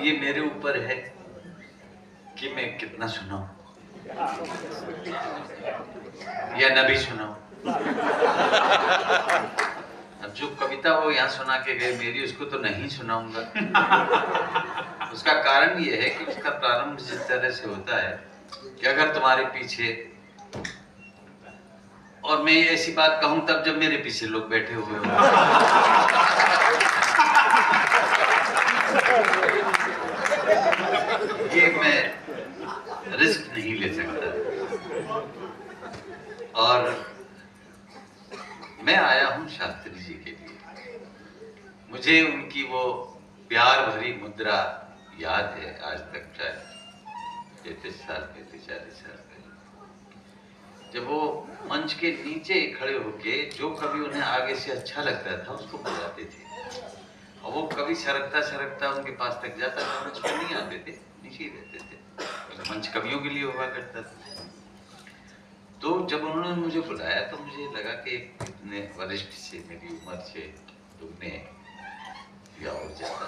ये मेरे ऊपर है कि मैं कितना सुनाऊं या न भी सुनाऊं। अब जो कविता वो यहाँ सुना के गए मेरी, उसको तो नहीं सुनाऊंगा। उसका कारण ये है कि उसका प्रारंभ जिस तरह से होता है कि अगर तुम्हारे पीछे, और मैं ये ऐसी बात कहूं तब जब मेरे पीछे लोग बैठे हुए हों। ये मैं रिस्क नहीं ले सकता। और मैं आया हूं शास्त्री जी के लिए। मुझे उनकी वो प्यार भरी मुद्रा याद है आज तक, शायद 33 साल पहले, 40 साल पहले, जब वो मंच के नीचे खड़े होके जो कभी उन्हें आगे से अच्छा लगता था उसको बजाते थे। और वो कभी सरकता सरकता उनके पास तक जाता था, मंच पर नहीं आते थे, नीचे ही रहते थे। मंच कवियों के लिए हुआ करता था। तो जब उन्होंने मुझे बुलाया तो मुझे लगा कि इतने वरिष्ठ से, मेरी उम्र से दुगने या और ज्यादा,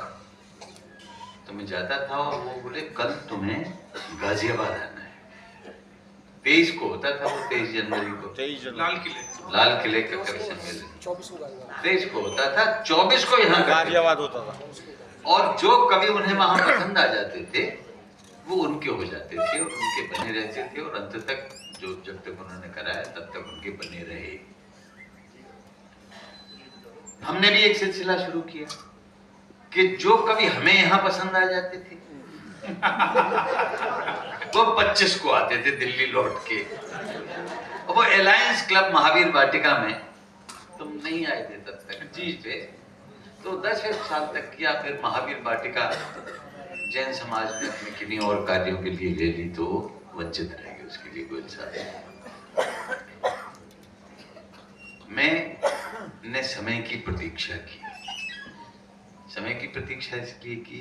तो मैं जाता था और वो बोले कल तुम्हें गाजियाबाद आना है। 23 को होता था वो, 23 जनवरी को लाल किले का कवि सम्मेलन। 23 को होता था, 24 को यहाँ गाजियाबाद होता था। और जो कवि उन्हें वहां पसंद आ जाते थे वो उनके हो जाते थे और उनके बने रहते थे। और अंत तक जो जब तक उन्होंने कराया तब तक उनके बने रहे। हमने भी एक सिलसिला शुरू किया कि जो कभी हमें यहां पसंद आ जाते थे वो 25 को आते थे दिल्ली लौट के। और वो अलायंस क्लब महावीर वाटिका में, तुम नहीं आए थे तब तक जी पे, तो 10 साल तक किया। फिर महावीर वाटिका जैन समाज ने अपने किन्हीं और कार्यों के लिए ले ली तो वंचित रह गए, उसके लिए कोई इंसान। मैंने समय की प्रतीक्षा की। समय की प्रतीक्षा इसलिए की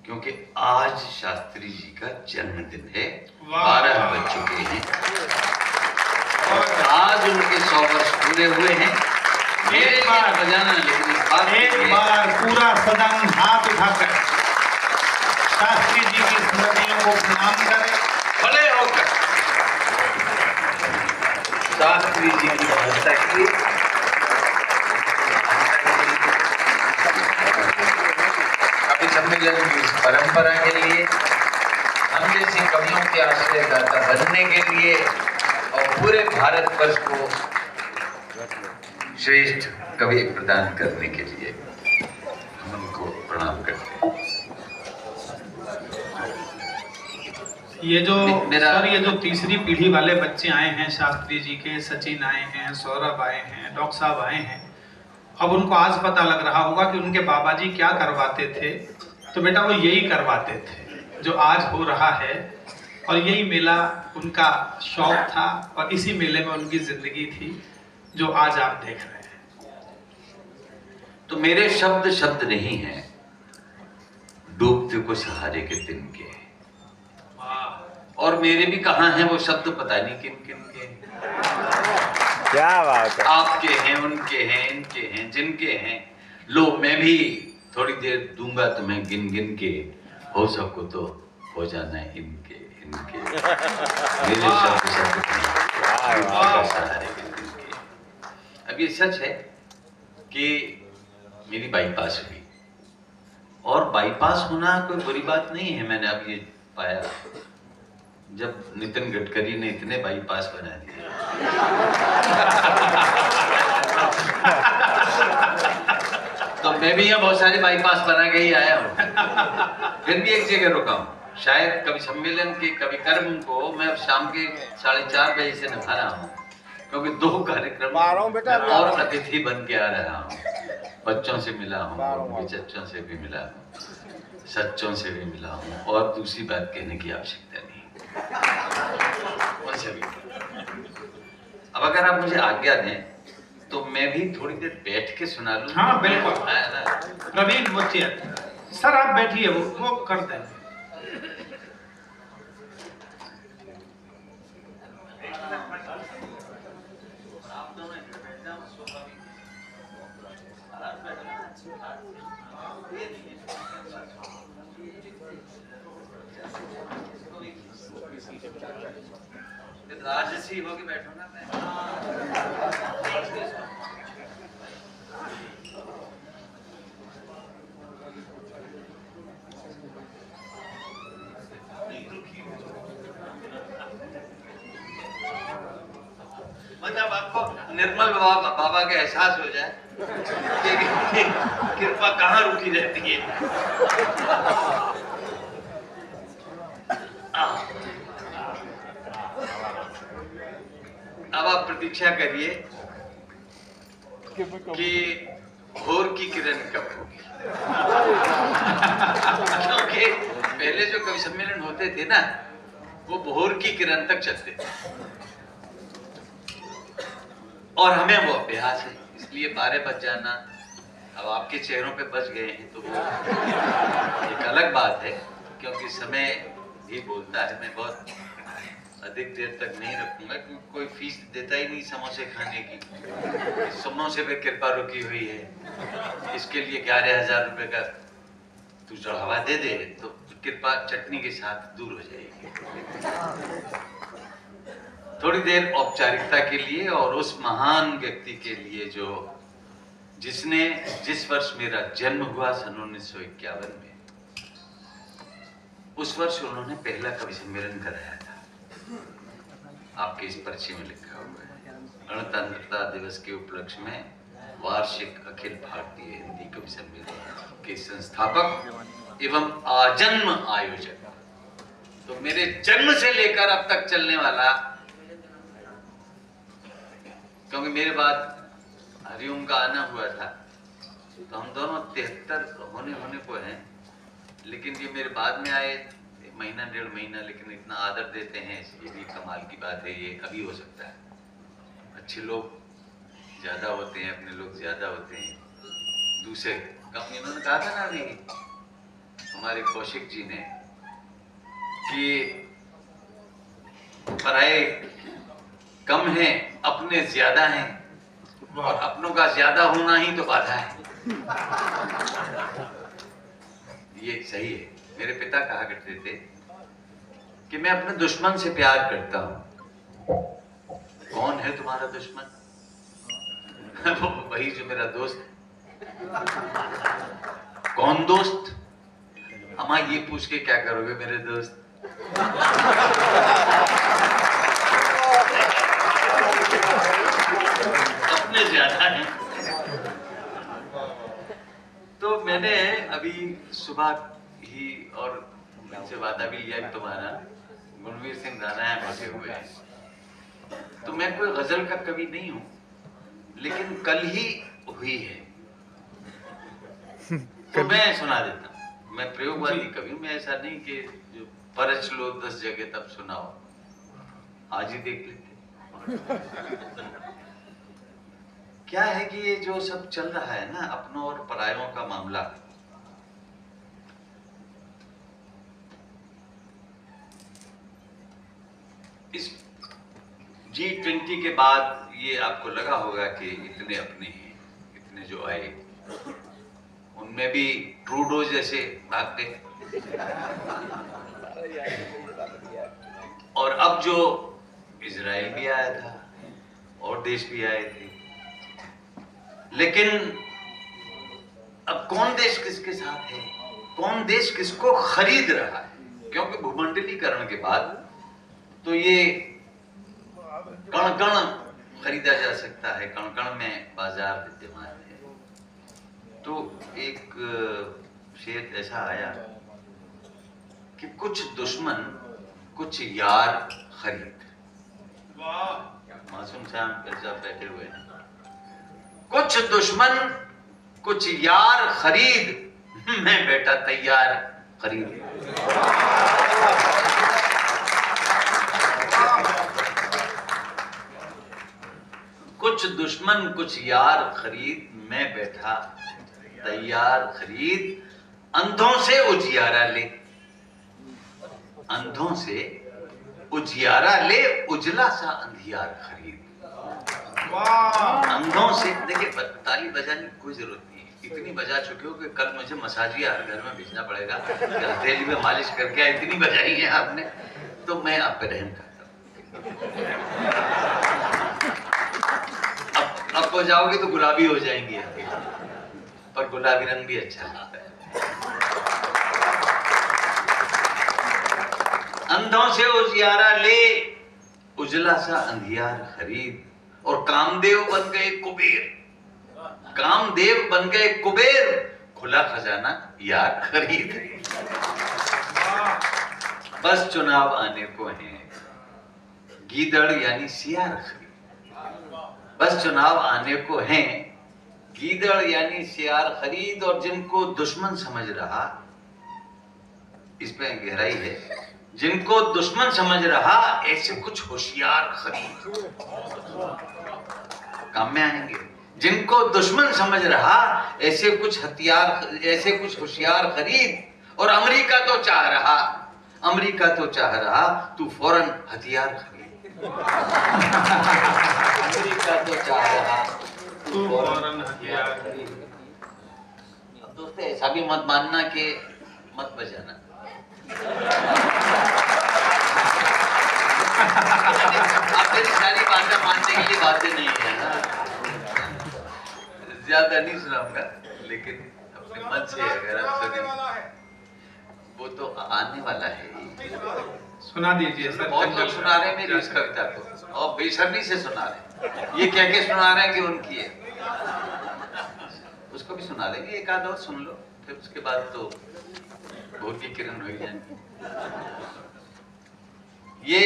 क्योंकि आज शास्त्री जी का जन्मदिन है, 12 बज चुके हैं और आज उनके 100 वर्ष पूरे हुए हैं। एक बार बजाना, लेकिन एक बार पूरा सदन हाथ उठाकर शास्त्री जी की स्मृतियों को प्रणाम करें, भले होकर शास्त्री जी की भाषा की कवि सम्मेलन की इस परंपरा के लिए, हम जैसे कवियों के आश्रयदाता बनने के लिए और पूरे भारतवर्ष को श्रेष्ठ कवि प्रदान करने के लिए हम उनको प्रणाम करते हैं। ये जो तीसरी पीढ़ी वाले बच्चे आए हैं शास्त्री जी के, सचिन आए हैं, सौरभ आए हैं, डॉक्टर साहब आए हैं, अब उनको आज पता लग रहा होगा कि उनके बाबा जी क्या करवाते थे। तो बेटा वो यही करवाते थे जो आज हो रहा है, और यही मेला उनका शौक था और इसी मेले में उनकी जिंदगी थी जो आज आप देख रहे हैं। तो मेरे शब्द शब्द नहीं हैं, डूबते को सहारे के तिनके, और मेरे भी कहाँ हैं वो शब्द, पता नहीं किन किन के। क्या बात है। आपके हैं, उनके हैं, इनके हैं, जिनके हैं। लो मैं भी थोड़ी देर दूंगा तुम्हें गिन गिन के, हो सबको तो हो जाना है इनके इनके। मेरे शब्द शब्द सहारे के तिनके। अब ये सच है कि मेरी बाईपास हुई, और बाईपास होना कोई बुरी बात नहीं है। मैंने अब ये पाया जब नितिन गडकरी ने इतने बाईपास बना दिए तो मैं भी यहाँ बहुत सारे बाईपास बना के ही आया हूँ। फिर भी एक जगह रुका हूँ। शायद कवि सम्मेलन के कवि कर्म को मैं अब शाम के 4:30 बजे से निभा रहा हूँ, क्योंकि 2 कार्यक्रम और अतिथि बन के आ रहा हूँ। बच्चों से मिला हूँ, उनके चच्चों से भी मिला हूँ, सच्चों से भी मिला हूँ, और दूसरी बात कहने की आवश्यकता नहीं। उनसे भी। अब अगर आप मुझे आज्ञा दें तो मैं भी थोड़ी देर बैठ के सुना लूं। हाँ बिल्कुल। प्रवीण मुखिया सर आप बैठिए, वो करते हैं। राजसी होके बैठो ना मैं। मतलब आपको निर्मल बाबा का एहसास हो जाए कि कृपा कहाँ रुकी रहती है। अब आप प्रतीक्षा करिए कि भोर की किरण कब होगी। क्योंकि पहले जो कवि सम्मेलन होते थे ना, वो भोर की किरण तक चलते थे और हमें वो अभ्यास है, इसलिए 12 बज जाना अब आपके चेहरों पे बज गए हैं तो वो एक अलग बात है, क्योंकि समय भी बोलता है। मैं बहुत अधिक देर तक नहीं रखूंगा क्योंकि कोई फीस देता ही नहीं समोसे खाने की। समोसे पे कृपा रुकी हुई है, इसके लिए 11,000 रुपए का तू चढ़ावा दे दे तो कृपा चटनी के साथ दूर हो जाएगी। थोड़ी देर औपचारिकता के लिए और उस महान व्यक्ति के लिए जो जिस वर्ष मेरा जन्म हुआ सन 1951 में, उस वर्ष उन्होंने पहला कवि सम्मेलन कराया था। आपके इस पर्ची में लिखा हुआ है, गणतंत्रता दिवस के उपलक्ष्य में वार्षिक अखिल भारतीय हिंदी कवि सम्मेलन के संस्थापक एवं आजन्म आयोजक। तो मेरे जन्म से लेकर अब तक चलने वाला, क्योंकि मेरे बाद हरिओम का आना हुआ था तो हम दोनों 73 होने को हैं, लेकिन ये मेरे बाद में आए महीना 1.5 महीना, लेकिन इतना आदर देते हैं, ये भी कमाल की बात है। ये अभी हो सकता है, अच्छे लोग ज्यादा होते हैं, अपने लोग ज्यादा होते हैं। दूसरे कम, इन्होंने कहा था ना अभी हमारे कौशिक जी ने कि पराये कम है, अपने ज्यादा हैं, और अपनों का ज्यादा होना ही तो बाधा है। ये सही है। मेरे पिता कहा करते थे कि मैं अपने दुश्मन से प्यार करता हूं। कौन है तुम्हारा दुश्मन? वो वही जो मेरा दोस्त। कौन दोस्त? अम्मा ये पूछ के क्या करोगे मेरे दोस्त? अपने ज्यादा है। तो मैंने अभी सुबह ही और इनसे वादा भी लिया कि तुम्हारा गुणवीर सिंह राणा है बैठे हुए हैं, तो मैं कोई गजल का कवि नहीं हूं, लेकिन कल ही हुई है तो मैं सुना देता हूं। मैं प्रयोगवादी कवि हूं, मैं ऐसा नहीं कि जो परच लो 10 जगह तब सुनाओ, आज ही देख लेते। क्या है कि ये जो सब चल रहा है ना, अपनों और परायों का मामला, इस G20 के बाद ये आपको लगा होगा कि इतने अपने हैं, इतने जो आए उनमें भी ट्रूडो जैसे भागते, और अब जो इजराइल भी आया था और देश भी आए थे, लेकिन अब कौन देश किसके साथ है, कौन देश किसको खरीद रहा है? क्योंकि भूमंडलीकरण के बाद तो ये कण कण खरीदा जा सकता है, कण कण में बाजार विद्यमान है। तो एक शेर ऐसा आया कि कुछ दुश्मन कुछ यार खरीद। मासूम साहब कैसा बैठे हुए हैं। कुछ दुश्मन कुछ यार खरीद, मैं बेटा तैयार खरीद। कुछ दुश्मन कुछ यार खरीद, मैं बैठा तैयार खरीद। अंधों से उजियारा ले, अंधों से उजियारा ले, उजला सा अंधियार खरीद। अंधों से, देखिए ताली बजाने की कोई जरूरत नहीं है, इतनी बजा चुके हो कि कल मुझे मसाजिया घर में भेजना पड़ेगा कि हथेली में मालिश करके इतनी बजाई है आपने, तो मैं आप पे रहम करता हूं। अब बजाओगे तो गुलाबी हो जाएंगी हथेली, पर गुलाबी रंग भी अच्छा लगता है। अंधों से उजियारा ले, उजला सा अंधियार खरीद, और कामदेव बन गए कुबेर, कामदेव बन गए कुबेर, खुला खजाना यार खरीद। बस चुनाव आने को है, गीदड़ यानी सियार खरीद। बस चुनाव आने को है, गीदड़ यानी सियार खरीद, और जिनको दुश्मन समझ रहा, इसमें गहराई है, जिनको दुश्मन समझ रहा ऐसे कुछ होशियार खरीद। काम में आएंगे। जिनको दुश्मन समझ रहा ऐसे कुछ हथियार, ऐसे कुछ होशियार खरीद, और अमेरिका तो चाह रहा, अमेरिका तो चाह रहा तू फौरन हथियार खरीद। अमेरिका तो चाह रहा तू फौरन हथियार खरीद। अब दोस्तों ऐसा भी मत मानना कि मत बजाना। आप मेरी सारी बातें मानने के लिए बातें नहीं है ना, ज्यादा नहीं सुनाऊंगा, लेकिन अपने मन से अगर आप सुने वो तो आने वाला है। सुना दीजिए सर। बहुत लोग सुना रहे हैं मेरी इस कविता को, और बेशर्मी से सुना रहे हैं, ये कह के सुना रहे हैं कि उनकी है। उसको भी सुना देंगे, एक आध और सुन लो, फिर उसके बाद तो भोर की किरण हो जाएंगी। ये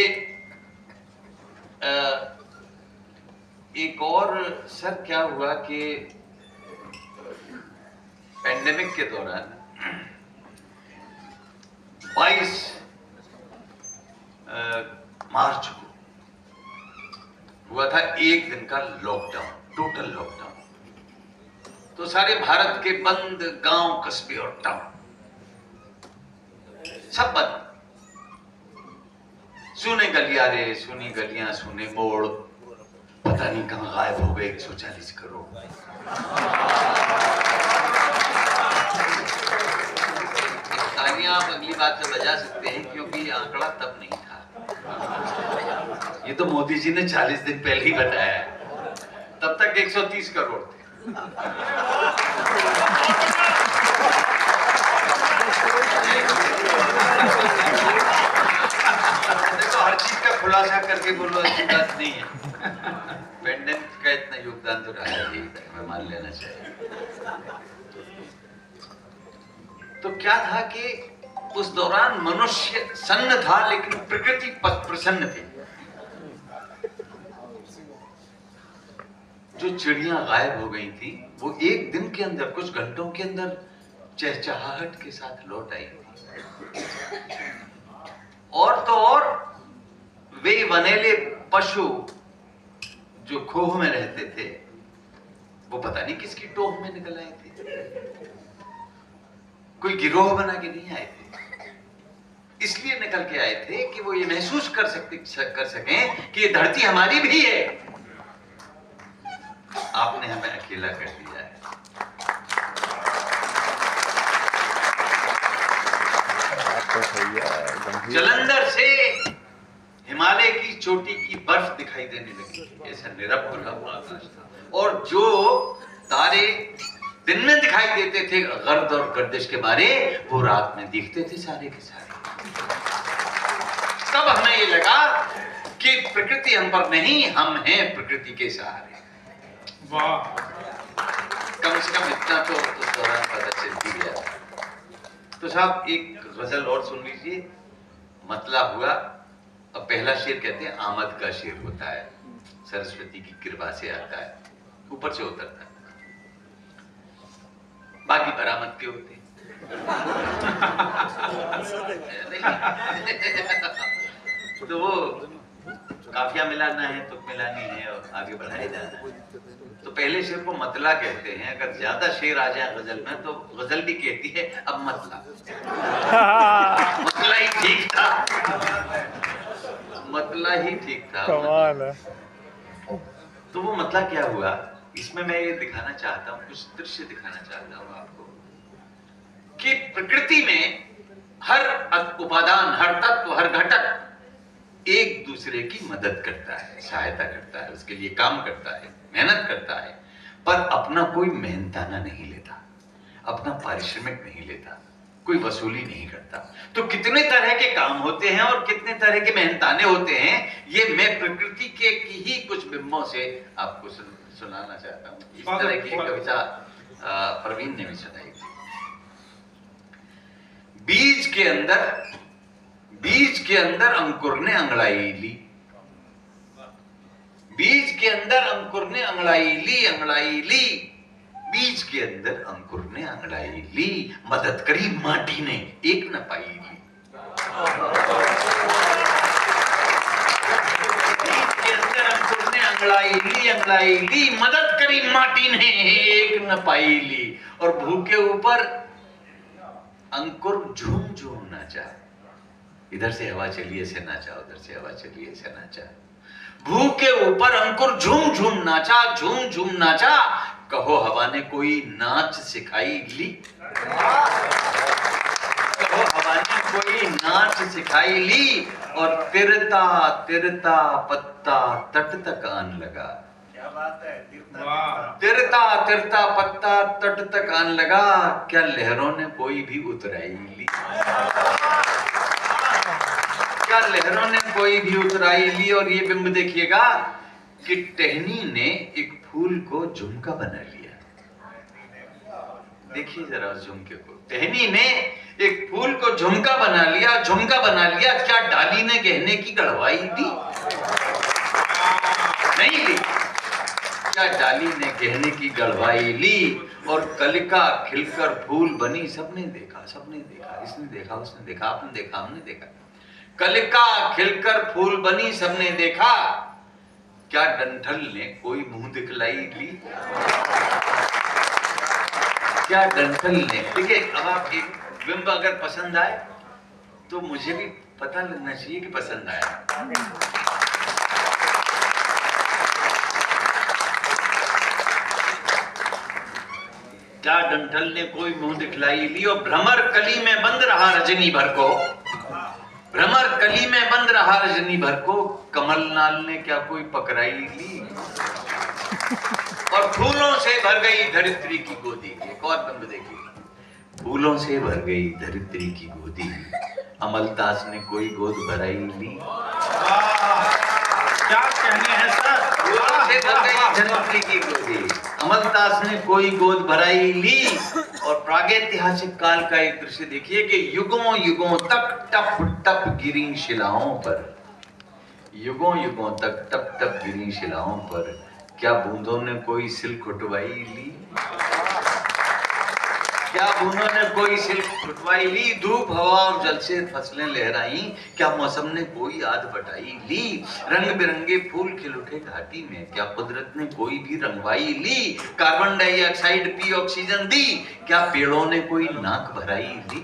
एक और सर क्या हुआ कि पेंडेमिक के दौरान 22 मार्च को हुआ था एक दिन का लॉकडाउन, टोटल लॉकडाउन। तो सारे भारत के बंद गांव, कस्बे और टाउन सब बंद। सुने गलियारे, सुनी गलियां, सुने मोड़, पता नहीं कहां गायब हो गए 140 करोड़। तालियां आप अगली बात में बजा सकते हैं, क्योंकि ये आंकड़ा तब नहीं था, ये तो मोदी जी ने 40 दिन पहले ही बताया है। तब तक 130 करोड़ थे। तो हर चीज का खुलासा करके बोलो, अच्छी बात नहीं है। पेंडेमिक का इतना योगदान तो रहा ही, मैं मान लेना चाहिए। तो क्या था कि उस दौरान मनुष्य सन्न था, लेकिन प्रकृति प्रसन्न थी। जो चिड़ियां गायब हो गई थी, वो एक दिन के अंदर, कुछ घंटों के अंदर चहचहाहट के साथ लौट आई थी। और तो और वे वनेले पशु जो खोह में रहते थे, वो पता नहीं किसकी टोह में निकल आए थे। कोई गिरोह बना के नहीं आए थे, इसलिए निकल के आए थे कि वो ये महसूस कर सकें कि ये धरती हमारी भी है। आपने हमें अकेला कर दिया है। जलंधर से हिमालय की चोटी की बर्फ दिखाई देने लगी, ऐसा निरप खुला हुआ आकाश था, और जो तारे दिन में दिखाई देते थे गर्द और गर्दिश के बारे, वो रात में दिखते थे सारे के सारे। तब हमें ये लगा कि प्रकृति हम पर नहीं, हम हैं प्रकृति के सहारे। वाह, कम से कम इतना तो उस दौरान पता चल ही गया। तो साहब एक गजल और सुन लीजिए, मतला हुआ। अब पहला शेर कहते हैं आमद का शेर होता है, सरस्वती की कृपा से आता है, ऊपर से उतरता है, बाकी बरामद के होते तो वो काफिया मिलाना है, तुक मिलानी है और आगे बढ़ाया जाना है। तो पहले शेर को मतला कहते हैं। अगर ज्यादा शेर आ जाए गजल में तो गजल भी कहती है अब मतला। मतला ही ठीक था, मतला ही ठीक था। कमाल है। तो वो मतला क्या हुआ इसमें मैं ये दिखाना चाहता हूं, कुछ दृश्य दिखाना चाहता हूं आपको कि प्रकृति में हर उपादान, हर तत्व, हर घटक एक दूसरे की मदद करता है, सहायता करता है, उसके लिए काम करता है, मेहनत करता है, पर अपना कोई मेहनताना नहीं लेता, अपना पारिश्रमिक नहीं लेता, कोई वसूली नहीं करता। तो कितने तरह के काम होते हैं और कितने तरह के मेहनताने होते हैं, ये मैं प्रकृति के की ही कुछ बिंबों से आपको सुनाना चाहता हूं। इस तरह की कविता प्रवीण ने भी सुनाई थी। बीज के अंदर अंकुर ने अंगड़ाई ली, बीज के अंदर अंकुर ने अंगड़ाई ली, बीज के अंदर अंकुर ने अंगड़ाई ली, मदद करी माटी ने एक न पाई ली। बीज के अंदर अंकुर ने अंगड़ाई ली, मदद करी माटी ने एक न पाई ली। और भूखे ऊपर अंकुर झूम झूम नाचा, इधर से हवा चली ऐसे नाचा, उधर से हवा चली ऐसे नाचा। भू के ऊपर अंकुर झूम झूम नाचा, झूम झूम नाचा, कहो हवा ने कोई नाच सिखाई ली, कहो हवा ने कोई नाच सिखाई ली। और तिरता तिरता पत्ता तट तक आन लगा, क्या बात है, तिरता तिरता पत्ता तट तक आन लगा, क्या लहरों ने कोई भी उतराई ली, क्या लहरों ने कोई भी उतराई ली। और ये बिंब देखिएगा कि टहनी ने एक फूल को झुमका बना लिया, देखिए जरा उस झुमके को, टहनी ने एक फूल को झुमका बना लिया, झुमका बना लिया, क्या डाली ने गहने की गढ़वाई दी, नहीं ली, क्या डाली ने गहने की गढ़वाई ली। और कलिका खिलकर फूल बनी, सबने देखा, सबने देखा, इसने देखा, उसने देखा, आपने देखा, हमने देखा, कलिका खिलकर फूल बनी, सबने देखा, क्या डंठल ने कोई मुंह दिखलाई ली, क्या डंठल ने। देखिए अब आप एक बिंब अगर पसंद आए तो मुझे भी पता लगना चाहिए कि पसंद आया। क्या डंठल ने कोई मुंह दिखलाई ली। और भ्रमर कली में बंद रहा रजनी भर को, भ्रमर कली में बंद रहा रजनी भर को, कमलनाल ने क्या कोई पकड़ाई ली। और फूलों से भर गई धरित्री की गोदी, एक और बिंब देखिए, फूलों से भर गई धरित्री की गोदी, अमलतास ने कोई गोद भराई ली। क्या कहने हैं सर, फूलों से भर गई धरित्री की गोदी, अमलतास ने कोई गोद भराई ली। और प्रागैतिहासिक काल का एक दृश्य देखिए कि युगों युगों तक टप टप गिरी शिलाओं पर, युगों युगों तक टप टप गिरी शिलाओं पर, क्या बूंदों ने कोई सिल्क उठवाई ली, क्या बूंदों ने कोई सिल्क उठवाई ली। धूप हवा और जल से फसलें लहराई, क्या मौसम ने कोई आध बटाई ली। रंग बिरंगे फूल खिल उठे घाटी में, क्या कुदरत ने कोई भी रंगवाई ली। कार्बन डाइऑक्साइड पी ऑक्सीजन दी, क्या पेड़ों ने कोई नाक भराई ली।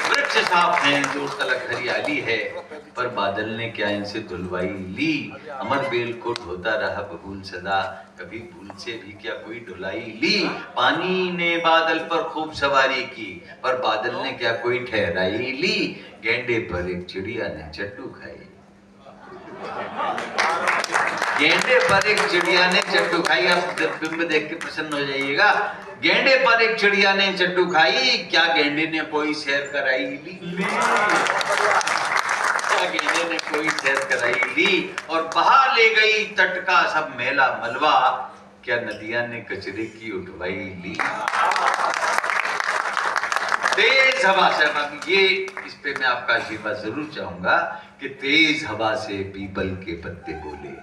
वृक्ष साफ हैं, जो तलक हरियाली है, पर बादल ने क्या इनसे धुलवाई ली। अमर बेल को ढोता रहा बबूल सदा, कभी भूल से भी क्या कोई ढुलाई ली। पानी ने बादल पर खूब सवारी की, पर बादल ने क्या कोई ठहराई ली। गेंडे पर एक चिड़िया ने चट्टू खाई, गेंडे पर एक चिड़िया ने चट्टू खाई। आप बिंब देख के प्रसन्न हो जाइएगा। गेंडे पर एक चिड़िया ने चट्टू खाई, क्या गेंडे ने कोई सैर कराई ली, क्या गेंडे ने कोई सैर कराई ली। और बहा ले गई तट का सब मैला मलबा, क्या नदियां ने कचरे की उठवाई ली। तेज हवा से, ये इस पे मैं आपका आशीर्वाद जरूर चाहूंगा कि तेज हवा से पीपल के पत्ते बोले,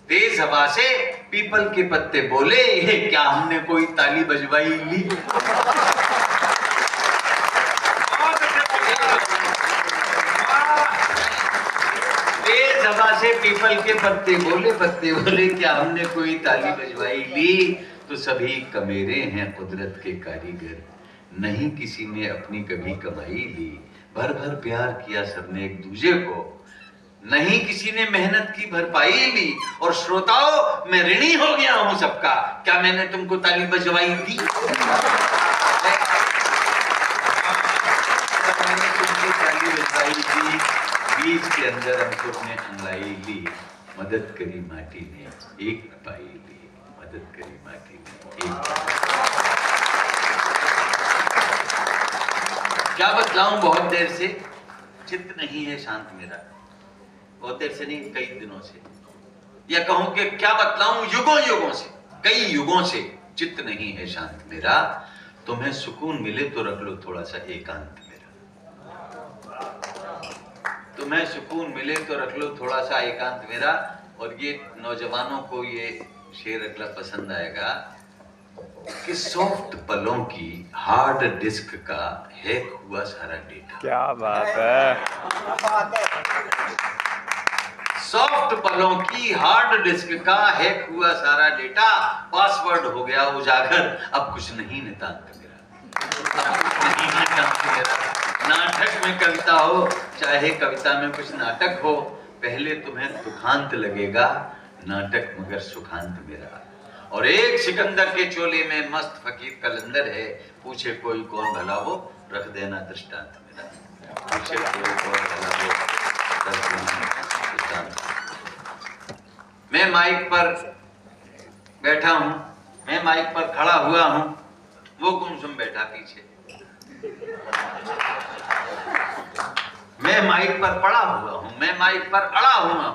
तेज हवा से पीपल के पत्ते बोले, क्या हमने कोई ताली बजवाई ली। तेज हवा से पीपल के पत्ते बोले, क्या हमने कोई ताली बजवाई ली। तो सभी कमेरे हैं कुदरत के कारीगर, नहीं किसी ने अपनी कभी कमाई ली। भर भर प्यार किया सबने एक दूजे को, नहीं किसी ने मेहनत की भरपाई ली। और श्रोताओं, मैं ऋणी हो गया हूं सबका। क्या मैंने तुमको ताली बजवाई थी? मैंने तुमको ताली बजवाई थी। बीज के अंदर अंकुर ने अंगड़ाई ली, मदद करी माटी ने एक न पाई ली, मदद करी माटी ने एक। क्या बतलाऊं, बहुत देर से चित्त नहीं है शांत मेरा। बहुत देर से नहीं, कई दिनों से, या कहूं कि क्या बतलाऊं, युगों युगों से, कई युगों से चित्त नहीं है शांत मेरा। तुम्हें सुकून मिले तो रख लो थोड़ा सा एकांत मेरा। तुम्हें सुकून मिले तो रख लो थोड़ा सा एकांत मेरा। और ये नौजवानों को ये शेर अगला पसंद आएगा कि सॉफ्ट पलों की हार्ड डिस्क का हैक हुआ सारा डेटा। क्या बात है। सॉफ्ट पलों की हार्ड डिस्क का हैक हुआ सारा डेटा, पासवर्ड हो गया उजागर, अब कुछ नहीं नितांत मेरा, अब कुछ नहीं नितांत मेरा। नाटक में कविता हो, चाहे कविता में कुछ नाटक हो, पहले तुम्हें दुखांत लगेगा, नाटक मगर सुखांत मेरा। और एक सिकंदर के चोले में मस्त फकीर कलंदर है, पूछे कोई कौन भला वो, रख देना दृष्टांत मेरा। पूछे कोई कौन भला वो, रख देना दृष्टांत। मैं माइक पर बैठा हूं, मैं माइक पर खड़ा हुआ हूं, वो गुमसुम बैठा पीछे। मैं माइक पर पड़ा हुआ हूं, मैं माइक पर अड़ा हुआ हूं,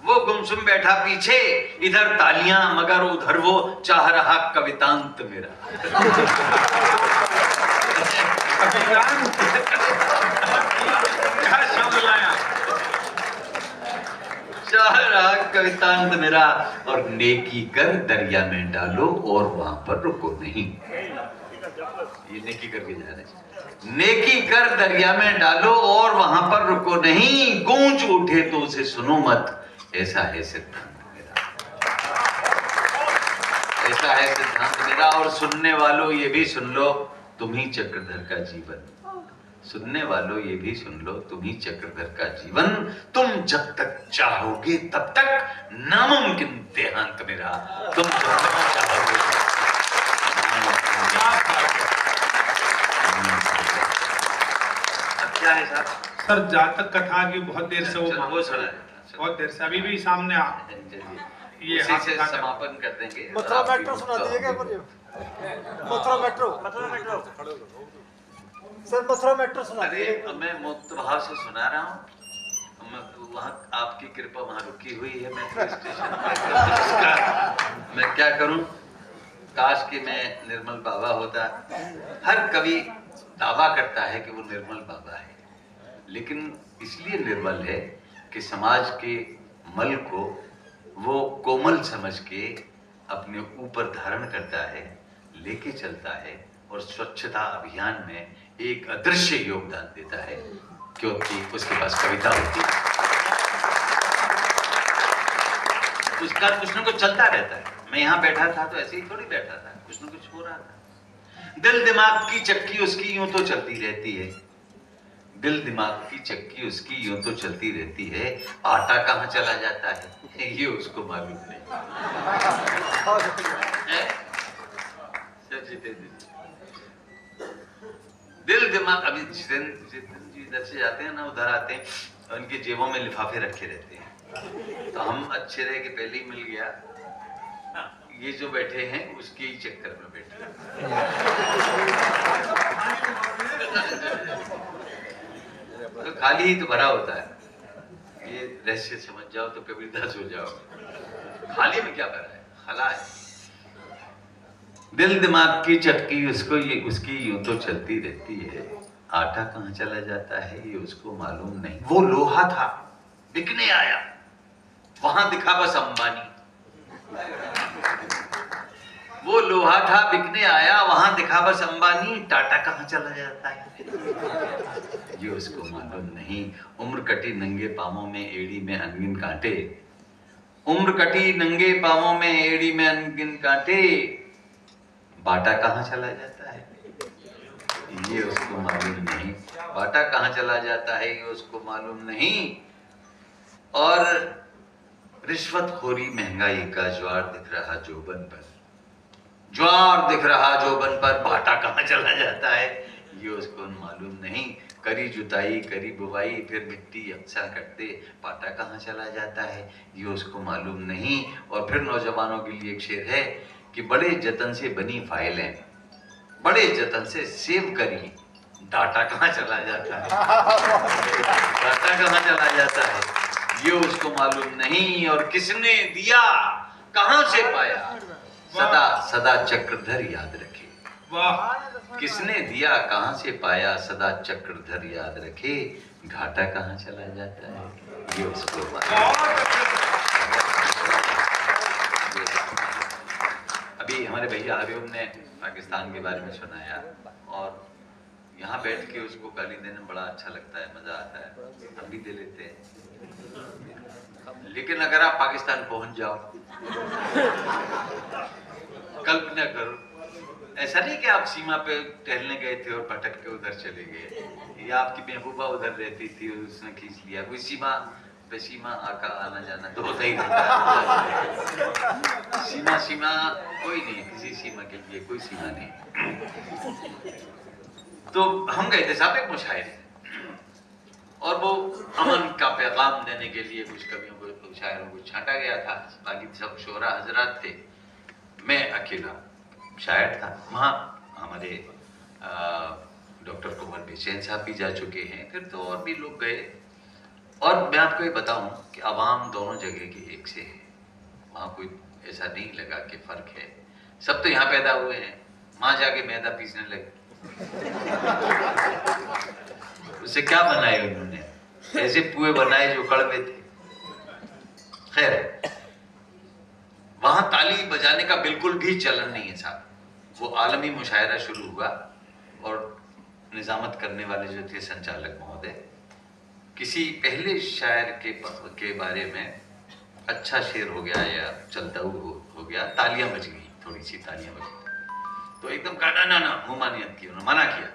वो गुमसुम बैठा पीछे। इधर तालियां मगर उधर वो चाह रहा कवितांत मेरा। क्या शब्द लाया। चाह रहा कवितांत मेरा। और नेकी कर दरिया में डालो और वहां पर रुको नहीं। ये नेकी करके जा रहे हैं। नेकी कर दरिया में डालो और वहां पर रुको नहीं, गूंज उठे तो उसे सुनो मत, ऐसा है सिद्धांत मेरा, ऐसा है सिद्धांत मेरा। और सुनने वालों ये भी सुन लो, तुम ही चक्रधर का जीवन। सुनने वालों ये भी सुन लो, तुम ही चक्रधर का जीवन। तुम जब तक चाहोगे तब तक नामुमकिन देहांत मेरा। तुम जब तक चाहोगे क्या है साहब? सर जातक कथा की बहुत देर से वो सुना है, बहुत देर से अभी भी सामने ये उसी से समापन कर देंगे। मथुरा मेट्रो सुना दीजिएगा मुझे। Mathura metro sir, Mathura metro सुना दीजिएगा। मैं मुक्त भाव से सुना रहा हूँ। वहाँ आपकी कृपा वहाँ रुकी हुई है। मैं स्टेशन मैं क्या करूँ? काश कि मैं निर्मल बाबा होता। हर कवि दावा करता है कि वो निर्मल बाबा है, लेकिन इसलिए निर्मल है कि समाज के मल को वो कोमल समझ के अपने ऊपर धारण करता है, लेके चलता है और स्वच्छता अभियान में एक अदृश्य योगदान देता है, क्योंकि उसके पास कविता होती है। उसका कुछ न कुछ चलता रहता है। मैं यहाँ बैठा था तो ऐसे ही थोड़ी बैठा था, कुछ न कुछ हो रहा था। दिल दिमाग की चक्की उसकी यूं तो चलती रहती है, दिल दिमाग की चक्की उसकी यूं तो चलती रहती है, आटा कहाँ चला जाता है ये उसको मालूम नहीं। दिल दिमाग, अभी जितेंद्र जी इधर से जाते हैं ना, उधर आते हैं और उनके जेबों में लिफाफे रखे रहते हैं। तो हम अच्छे रहे कि पहले ही मिल गया, ये जो बैठे हैं उसके ही चक्कर में बैठे। तो खाली ही तो भरा होता है। ये रहस्य समझ जाओ तो कबीरदास हो जाओ। खाली में क्या भरा है? खला है। दिल दिमाग की चक्की उसकी यूं तो चलती रहती है, आटा कहाँ चला जाता है ये उसको मालूम नहीं। वो लोहा था, बिकने आया, वहां दिखा बस अंबानी। वो लोहा था, बिकने आया, वहां दिखा बस अंबानी। टाटा कहाँ चला जाता है ये उसको मालूम नहीं। उम्र कटी नंगे पांवों में, एड़ी में अनगिन कांटे। उम्र कटी नंगे पांवों में, एड़ी में अनगिन कांटे। बाटा कहाँ चला जाता है ये उसको मालूम नहीं। बाटा कहाँ चला जाता है ये उसको मालूम नहीं। और रिश्वतखोरी महंगाई का ज्वार दिख रहा जोबन पर, ज्वार दिख रहा जोबन पर, भाटा कहाँ चला जाता है ये उसको मालूम नहीं। करी जुताई करी बुवाई फिर मिट्टी अक्सा करते, पाटा कहाँ चला जाता है ये उसको मालूम नहीं। और फिर नौजवानों के लिए एक शेर है कि बड़े जतन से बनी फाइलें, बड़े जतन से सेव करी, डाटा कहाँ चला जाता है, डाटा कहाँ चला जाता है ये उसको मालूम नहीं। और किसने दिया कहां से पाया, सदा सदा चक्रधर याद रखे। वाह, किसने दिया कहां से पाया, सदा चक्रधर याद रखे, घाटा कहां चला जाता है ये उसको मालूम। अभी हमारे भैया हरिओम ने पाकिस्तान के बारे में सुनाया और यहाँ बैठ के उसको गाली देने में बड़ा अच्छा लगता है, मजा आता है, हम भी दे लेते हैं। लेकिन अगर आप पाकिस्तान पहुंच जाओ, कल्पना करो, ऐसा नहीं कि आप सीमा पे टहलने गए थे और भटक के उधर चले गए, या आपकी महबूबा उधर रहती थी और उसने खींच लिया। कोई सीमा पे सीमा आका आना जाना तो होता ही रहता है। सीमा सीमा कोई नहीं, किसी सीमा के लिए कोई सीमा नहीं। तो हम गए थे साहब एक मुशायरे, और वो अमन का पैगाम देने के लिए कुछ कवियों को, शायरों को छांटा गया था। बाकी सब शोरा हजरात थे, मैं अकेला शायर था। वहाँ हमारे डॉक्टर कुमार बेचैन साहब भी जा चुके हैं, फिर तो और भी लोग गए। और मैं आपको ये बताऊं कि अवाम दोनों जगह के एक से है, वहाँ कोई ऐसा नहीं लगा कि फर्क है। सब तो यहाँ पैदा हुए हैं, वहाँ जाके मैदा पीसने लगे। उससे क्या बनाए उन्होंने, ऐसे पुए बनाए जो कड़वे थे। खैर, वहां ताली बजाने का बिल्कुल भी चलन नहीं है साहब। वो आलमी मुशायरा शुरू हुआ और निजामत करने वाले जो थे संचालक महोदय, किसी पहले शायर के बारे में अच्छा शेर हो गया या चलता हो गया, तालियां बज गई, थोड़ी सी तालियां बज गई, तो एकदम कहा ना ना मुमानियत की, उन्होंने मना किया,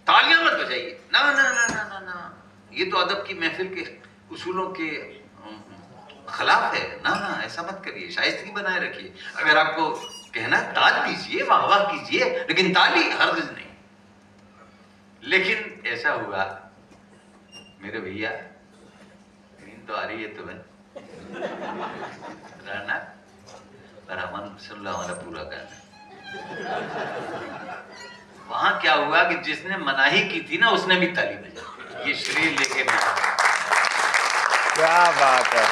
तालियां मत बजाइए, ना ना ना ना ना ना, ये तो अदब की महफिल के उसूलों के खिलाफ है, ना ना ऐसा मत करिए, शाइस्तगी बनाए रखिए। अगर आपको कहना ताल दीजिए, वाह वाह कीजिए, लेकिन ताली हरगिज नहीं। लेकिन ऐसा हुआ मेरे भैया, नींद तो आ रही है तुम्हें रहना, पर अमन सुन लो हमारा पूरा गाना। वहां क्या हुआ कि जिसने मनाही की थी ना उसने भी ताली बजाई, ये श्रेय लेके मैं, क्या बात है।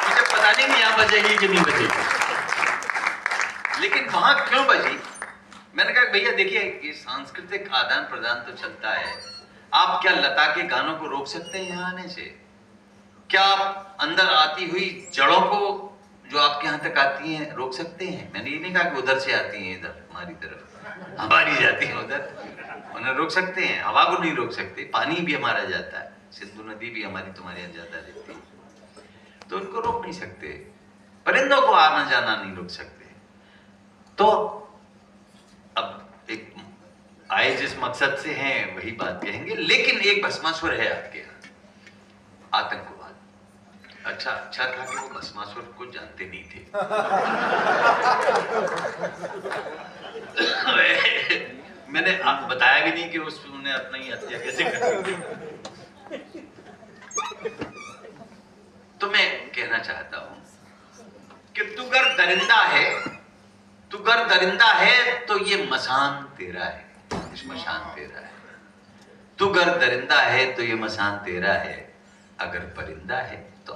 मुझे पता नहीं कि यहाँ बजेगी कि नहीं बजेगी, लेकिन वहां क्यों बजी। मैंने कहा भैया देखिए, ये सांस्कृतिक आदान प्रदान तो चलता है, आप क्या लता के गानों को रोक सकते हैं यहाँ आने से? क्या आप अंदर आती हुई जड़ों को जो आपके यहाँ तक आती हैं रोक सकते हैं? मैंने ये नहीं कहा कि उधर से आती हैं इधर हमारी तरफ, हमारी जाती है उधर, उन्हें रोक सकते हैं, हवा को नहीं रोक सकते, पानी भी हमारा जाता है, सिंधु नदी भी हमारी तुम्हारे यहाँ जाता रहती है, तो उनको रोक नहीं सकते, परिंदों को आना जाना नहीं रोक सकते। तो अब एक आए जिस मकसद से हैं वही बात कहेंगे, लेकिन एक भस्मासुर है आपके यहाँ, आतंकवाद। अच्छा था कि वो भस्मासुर को जानते नहीं थे। मैंने बताया भी नहीं कि उसने अपनी हत्या कैसे कर दी। तो मैं कहना चाहता हूं कि तू गर दरिंदा है, तू गर दरिंदा है तो ये मसान तेरा है, श्मशान तेरा है। तू गर दरिंदा है तो ये मसान तेरा है, अगर परिंदा है तो